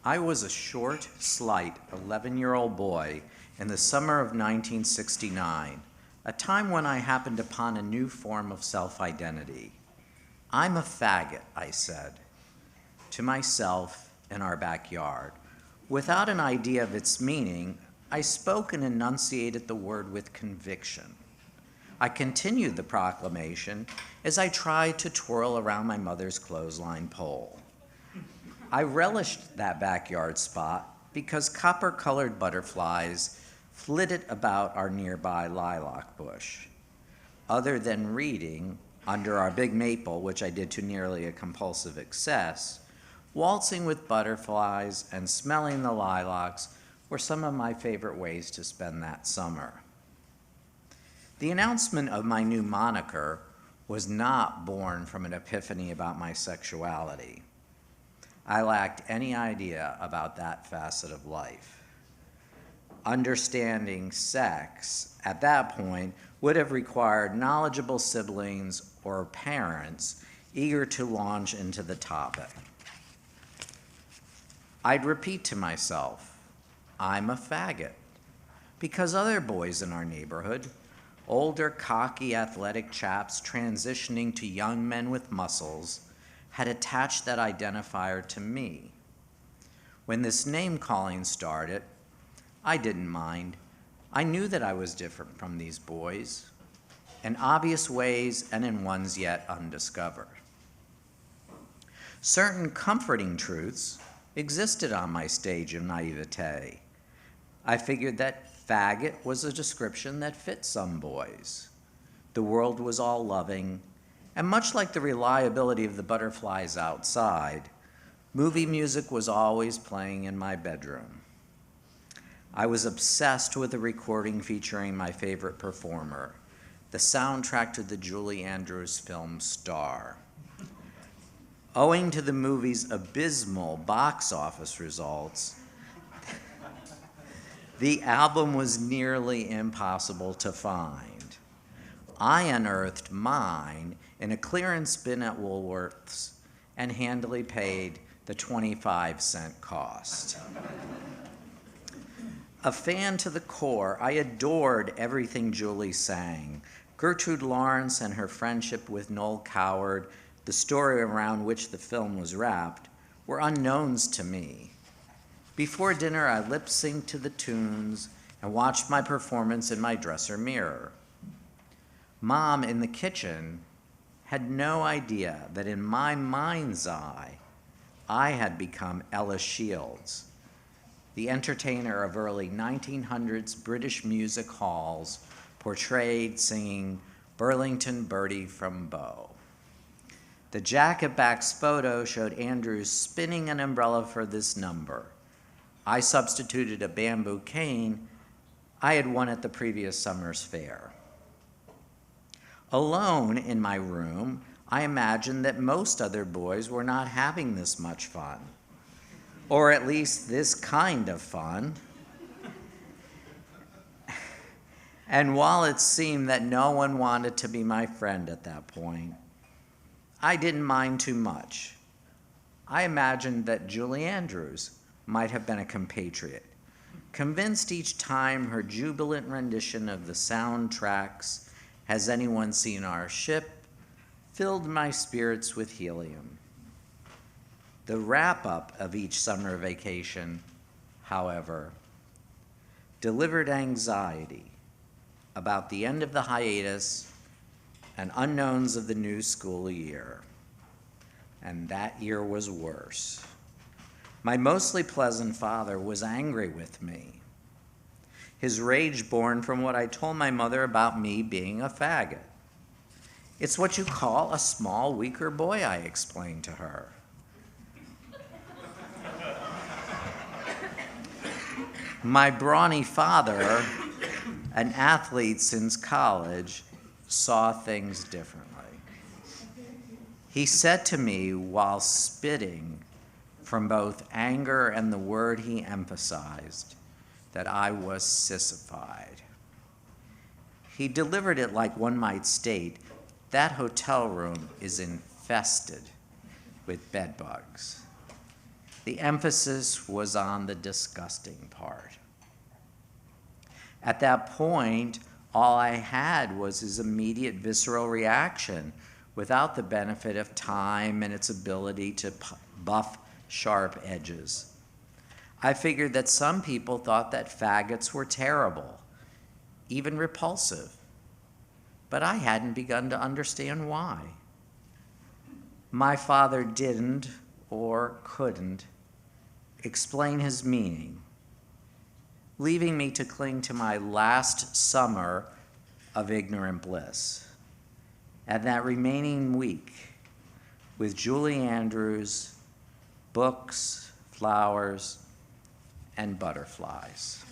I was a short, slight 11-year-old boy in the summer of 1969, a time when I happened upon a new form of self-identity. I'm a faggot, I said to myself in our backyard. Without an idea of its meaning, I spoke and enunciated the word with conviction. I continued the proclamation as I tried to twirl around my mother's clothesline pole. I relished that backyard spot because copper-colored butterflies flitted about our nearby lilac bush. Other than reading under our big maple, which I did to nearly a compulsive excess, waltzing with butterflies and smelling the lilacs were some of my favorite ways to spend that summer. The announcement of my new moniker was not born from an epiphany about my sexuality. I lacked any idea about that facet of life. Understanding sex at that point would have required knowledgeable siblings or parents eager to launch into the topic. I'd repeat to myself, I'm a faggot, because other boys in our neighborhood, older, cocky, athletic chaps transitioning to young men with muscles, had attached that identifier to me. When this name-calling started, I didn't mind. I knew that I was different from these boys, in obvious ways and in ones yet undiscovered. Certain comforting truths existed on my stage of naivete. I figured that faggot was a description that fit some boys. The world was all loving, and much like the reliability of the butterflies outside, movie music was always playing in my bedroom. I was obsessed with a recording featuring my favorite performer, the soundtrack to the Julie Andrews film Star. Owing to the movie's abysmal box office results, the album was nearly impossible to find. I unearthed mine in a clearance bin at Woolworth's and handily paid the 25-cent cost. A fan to the core, I adored everything Julie sang. Gertrude Lawrence and her friendship with Noel Coward, the story around which the film was wrapped, were unknowns to me. Before dinner, I lip-synced to the tunes and watched my performance in my dresser mirror. Mom, in the kitchen, had no idea that in my mind's eye, I had become Ella Shields, the entertainer of early 1900s British music halls, portrayed singing Burlington Birdie from Bow. The jacket-back's photo showed Andrews spinning an umbrella for this number. I substituted a bamboo cane I had won at the previous summer's fair. Alone in my room, I imagined that most other boys were not having this much fun, or at least this kind of fun. And while it seemed that no one wanted to be my friend at that point, I didn't mind too much. I imagined that Julie Andrews might have been a compatriot, convinced each time her jubilant rendition of the soundtracks, "Has Anyone Seen Our Ship?" filled my spirits with helium. The wrap-up of each summer vacation, however, delivered anxiety about the end of the hiatus and unknowns of the new school year. And that year was worse. My mostly pleasant father was angry with me. His rage born from what I told my mother about me being a faggot. It's what you call a small, weaker boy, I explained to her. My brawny father, an athlete since college, saw things differently. He said to me while spitting from both anger and the word he emphasized, that I was sissified. He delivered it like one might state, that hotel room is infested with bedbugs. The emphasis was on the disgusting part. At that point, all I had was his immediate visceral reaction without the benefit of time and its ability to buff sharp edges. I figured that some people thought that faggots were terrible, even repulsive, but I hadn't begun to understand why. My father didn't, or couldn't, explain his meaning, leaving me to cling to my last summer of ignorant bliss. And that remaining week with Julie Andrews, books, flowers, and butterflies.